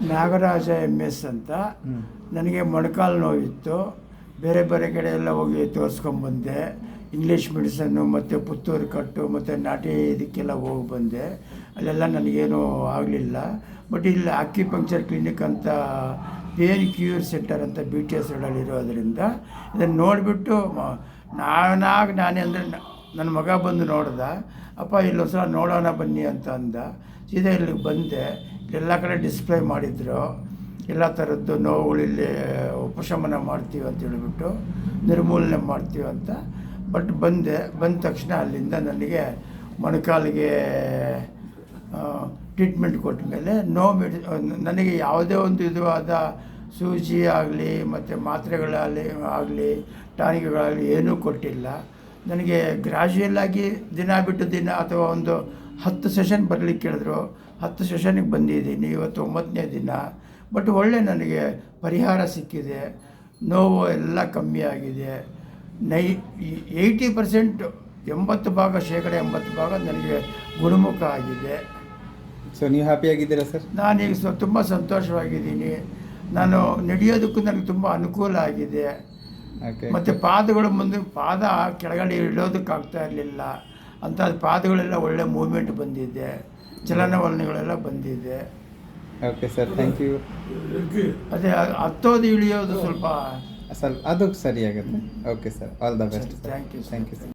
Nagaraja MS ಅಂತ. ನನಗೆ ಮೊಣಕಾಲು ನೋವಿತ್ತು. ಬೇರೆ ಬೇರೆ ಕಡೆ ಎಲ್ಲ ಹೋಗಿ ತೋರಿಸ್ಕೊಂಬಂದೆ. ಇಂಗ್ಲೀಷ್ ಮೆಡಿಸನ್ನು ಮತ್ತು ಪುತ್ತೂರು ಕಟ್ಟು ಮತ್ತು ನಾಟಿ ಇದಕ್ಕೆಲ್ಲ ಹೋಗಿ ಬಂದೆ. ಅಲ್ಲೆಲ್ಲ ನನಗೇನೂ ಆಗಲಿಲ್ಲ. ಬಟ್ ಇಲ್ಲಿ ಆಕ್ಯುಪಂಕ್ಚರ್ ಕ್ಲಿನಿಕ್ ಅಂತ ಪೇನ್ ಕ್ಯೂರ್ ಸೆಂಟರ್ ಅಂತ BTS ರೋಡಲ್ಲಿ ಇರೋದರಿಂದ ಇದನ್ನು ನೋಡಿಬಿಟ್ಟು ನಾನೇ ಅಂದರೆ ನನ್ನ ಮಗ ಬಂದು ನೋಡ್ದ. ಅಪ್ಪ ಇಲ್ಲೊಂದು ಸಲ ನೋಡೋಣ ಬನ್ನಿ ಅಂತ ಅಂದ. ಸೀದಾ ಇಲ್ಲಿಗೆ ಬಂದೆ. ಎಲ್ಲ ಕಡೆ ಡಿಸ್ಪ್ಲೇ ಮಾಡಿದ್ರು. ಎಲ್ಲ ಥರದ್ದು ನೋವುಗಳಿಲ್ಲಿ ಉಪಶಮನ ಮಾಡ್ತೀವಿ ಅಂತ ಹೇಳಿಬಿಟ್ಟು ನಿರ್ಮೂಲನೆ ಮಾಡ್ತೀವಿ ಅಂತ. ಬಟ್ ಬಂದ ತಕ್ಷಣ ಅಲ್ಲಿಂದ ನನಗೆ ಮೊಣಕಾಲಿಗೆ ಟ್ರೀಟ್ಮೆಂಟ್ ಕೊಟ್ಟ ಮೇಲೆ ನನಗೆ ಯಾವುದೇ ಒಂದು ವಿಧವಾದ ಸೂಜಿ ಆಗಲಿ ಮತ್ತು ಮಾತ್ರೆಗಳಾಗಲಿ ಟಾನಿಕ್ಗಳಾಗಲಿ ಏನೂ ಕೊಟ್ಟಿಲ್ಲ. ನನಗೆ ಗ್ರ್ಯಾಜುಯಲ್ಲಾಗಿ ದಿನ ಬಿಟ್ಟು ದಿನ ಅಥವಾ ಒಂದು 10 ಸೆಷನ್ ಬರಲಿಕ್ಕೆ ಹೇಳಿದ್ರು. 10 ಸೆಷನಿಗೆ ಬಂದಿದ್ದೀನಿ. ಇವತ್ತು 9ನೇ ದಿನ. ಬಟ್ ಒಳ್ಳೆ ನನಗೆ ಪರಿಹಾರ ಸಿಕ್ಕಿದೆ. ನೋವು ಎಲ್ಲ ಕಮ್ಮಿ ಆಗಿದೆ. 80% 80% ನನಗೆ ಗುಣಮುಖ ಆಗಿದೆ. ಸೊ ನೀವು ಹ್ಯಾಪಿಯಾಗಿದ್ದೀರಾ ಸರ್? ನಾನೀಗ ತುಂಬ ಸಂತೋಷವಾಗಿದ್ದೀನಿ. ನಾನು ನಡೆಯೋದಕ್ಕೂ ನನಗೆ ತುಂಬ ಅನುಕೂಲ ಆಗಿದೆ. ಮತ್ತು ಪಾದಗಳು ಪಾದ ಕೆಳಗಡೆ ಇಡೋದಕ್ಕಾಗ್ತಾ ಇರಲಿಲ್ಲ ಅಂತ. ಅದು ಪಾದಗಳೆಲ್ಲ ಒಳ್ಳೆ ಮೂವ್ಮೆಂಟ್ ಬಂದಿದೆ, ಚಲನವಲನಗಳೆಲ್ಲ ಬಂದಿದೆ. Okay sir, thank you. ಅದೇ ಹತ್ತೋದು ಇಳಿಯೋದು ಸ್ವಲ್ಪ ಅದು ಸರಿಯಾಗುತ್ತೆ. Okay sir, all the best. Thank you. Thank you sir.